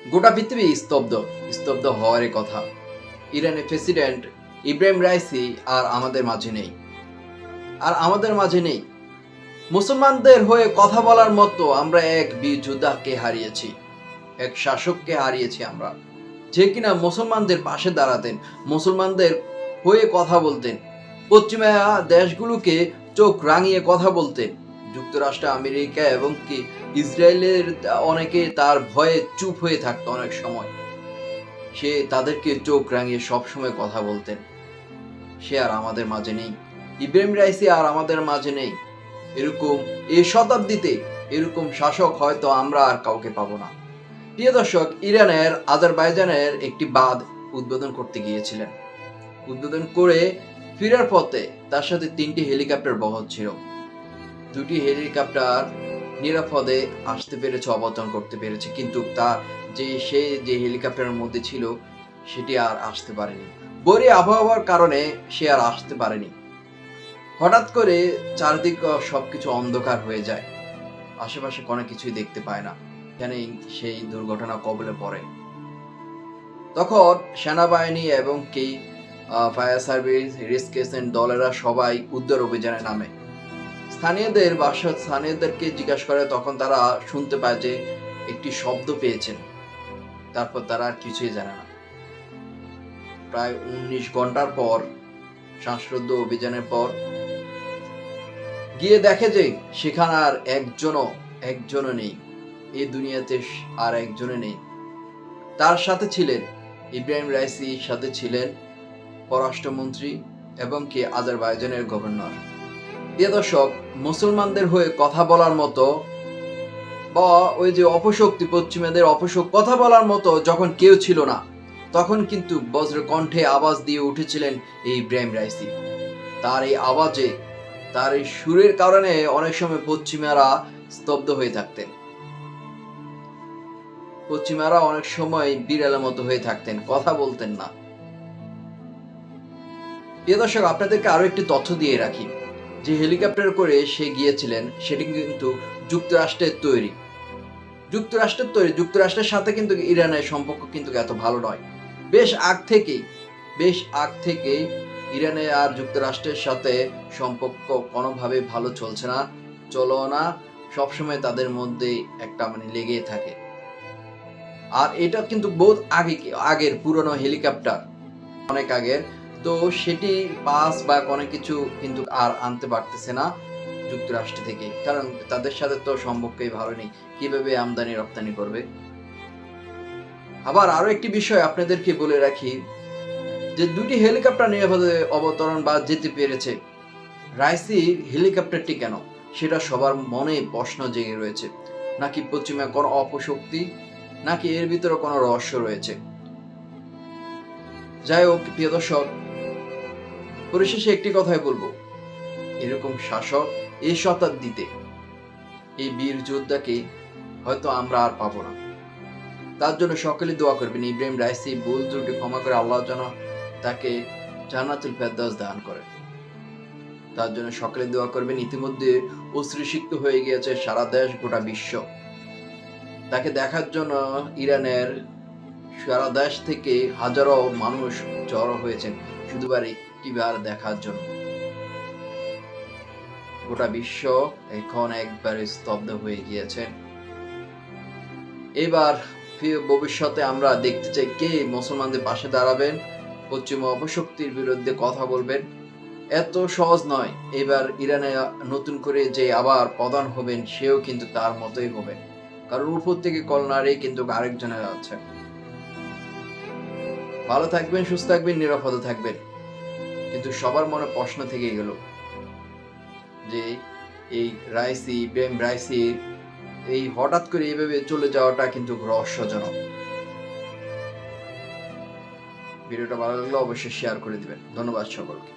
গোটা পৃথিবী স্তব্ধ হওয়ারই কথা। ইরানের প্রেসিডেন্ট ইব্রাহিম রাইসি আর আমাদের মাঝে নেই। মুসলমানদের হয়ে কথা বলার মতো আমরা এক বীর যোদ্ধাকে হারিয়েছি, এক শাসককে হারিয়েছি আমরা, যে কিনা মুসলমানদের পাশে দাঁড়াতেন, মুসলমানদের হয়ে কথা বলতেন, পশ্চিমা দেশগুলোকে চোখ রাঙিয়ে কথা বলতেন। যুক্তরাষ্ট্র, আমেরিকা এবং কি ইসরায়েলের অনেকে তার ভয়ে চুপ হয়ে থাকতো অনেক সময়। সে তাদেরকে চোখ রাঙিয়ে সবসময় কথা বলতেন। সে আর আমাদের মাঝে নেই। ইব্রাহিম রাইসি আর আমাদের মাঝে নেই। এরকম এই শতাব্দীতে এরকম শাসক হয়তো আমরা আর কাউকে পাবো না। প্রিয় দর্শক, ইরানের আজারবাইজানের একটি বাঁধ উদ্বোধন করতে গিয়েছিলেন। উদ্বোধন করে ফেরার পথে তার সাথে 3টি হেলিকপ্টার বহর ছিল। 2টি হেলিকপ্টার নিরাপদে আসতে পেরেছে, অবতরণ করতে পেরেছে, কিন্তু তার যে হেলিকপ্টারের মধ্যে ছিল সেটি আর আসতে পারেনি। বৈরী আবহাওয়ার কারণে সে আর আসতে পারেনি। হঠাৎ করে চারদিক সবকিছু অন্ধকার হয়ে যায়, আশেপাশে কোনো কিছুই দেখতে পায় না। এখানেই সেই দুর্ঘটনা কবলে পড়ে। তখন সেনাবাহিনী এবং কি ফায়ার সার্ভিস, রেস্কিউ দলেরা সবাই উদ্ধার অভিযানে নামে। স্থানীয়দেরকে জিজ্ঞাসা করে, তখন তারা শুনতে পায় যে একটি শব্দ পেয়েছেন। তারপর তারা আর কিছুই জানে না। প্রায় 19 ঘন্টার পর, শ্বাসরুদ্ধ অভিযানের পর গিয়ে দেখে যে সেখানে আর একজনও নেই। এই দুনিয়াতে আর একজনও নেই। তার সাথে ছিলেন ইব্রাহিম রাইসির সাথে ছিলেন পররাষ্ট্রমন্ত্রী এবং কি আজারবাইজানের গভর্নর। প্রিয় দর্শক, মুসলমানদের হয়ে কথা বলার মতো বা ওই যে অপশক্তি, পশ্চিমাদের কথা বলার মতো যখন কেউ ছিল না, তখন কিন্তু বজ্র কণ্ঠে আওয়াজ দিয়ে উঠেছিলেন এই ইব্রাহিম রাইসি। তার এই আওয়াজে, তার এই সুরের কারণে অনেক সময় পশ্চিমারা স্তব্ধ হয়ে থাকতেন। পশ্চিমারা অনেক সময় বিড়ালের মতো হয়ে থাকতেন, কথা বলতেন না। প্রিয় দর্শক, আপনাদেরকে আরো একটি তথ্য দিয়ে রাখি। যে হেলিকপ্টার করে সে গিয়েছিলেন সেটি কিন্তু যুক্তরাষ্ট্রের তৈরি। যুক্তরাষ্ট্রের সাথে কিন্তু ইরানের সম্পর্ক কিন্তু এত ভালো নয়। বেশ আগ থেকেই ইরানের আর যুক্তরাষ্ট্রের সাথে সম্পর্ক কোনোভাবে ভালো চলছে না, চলো না। সবসময় তাদের মধ্যে একটা লেগেই থাকে। আর এটা কিন্তু বহুত আগের পুরনো হেলিকপ্টার, অনেক আগের। তো সেটি পাস বা কোনো কিছু কিন্তু আর আনতে পারতেছে না যুক্তরাষ্ট্র থেকে, কারণ তাদের সাথে তো সম্পর্কই ভালো নেই। কিভাবে আমদানি রপ্তানি করবে? আবার আরো একটি বিষয় আপনাদেরকে বলে রাখি, যে 2টি হেলিকপ্টার নিরাপদে অবতরণ বা যেতে পেরেছে, রাইসির হেলিকপ্টারটি কেন? সেটা সবার মনে প্রশ্ন জেগে রয়েছে। নাকি পশ্চিমা কোনো অপশক্তি, নাকি এর ভিতরে কোনো রহস্য রয়েছে? যাই হোক প্রিয় দর্শক, পরিশেষে একটি কথাই বলবো, এরকম শাসক এই শতাব্দীতে, এই বীর যোদ্ধাকে হয়তো আমরা আর পাবো না। তার জন্য সকলে দোয়া করবেন, ইব্রাহিম রাইসি ভুল ত্রুটি ক্ষমা করে আল্লাহ যেন তাকে জান্নাতুল ফেরদাউস দান করে। তার জন্য সকলে দোয়া করবেন। ইতিমধ্যে অশ্রুসিক্ত হয়ে গিয়েছে সারা দেশ, গোটা বিশ্ব। তাকে দেখার জন্য ইরানের সারা দেশ থেকে হাজারো মানুষ জড়ো হয়েছেন শুধুবার একটিবার দেখার জন্য। গোটা বিশ্ব এখন একবারে স্তব্ধ হয়ে গিয়েছে। এবার ভবিষ্যতে আমরা দেখতে চাই কে মুসলমানদের পাশে দাঁড়াবেন, পশ্চিমা অপশক্তির বিরুদ্ধে কথা বলবেন। এত সহজ নয়। এবার ইরানে নতুন করে যে আবার প্রধান হবেন, সেও কিন্তু তার মতোই হবেন, কারণ উপর থেকে কল নাড়েই কিন্তু আরেকজনের আছে। ভালো থাকবেন, সুস্থ থাকবেন, নিরাপদে থাকবেন। কিন্তু সবার মনে প্রশ্ন থেকে গেল যে এই ইব্রাহিম রাইসি এই হঠাৎ করে এইভাবে চলে যাওয়াটা কিন্তু রহস্যজনক। ভিডিওটা ভালো লাগলে অবশ্যই শেয়ার করে দিবেন। ধন্যবাদ সকলকে।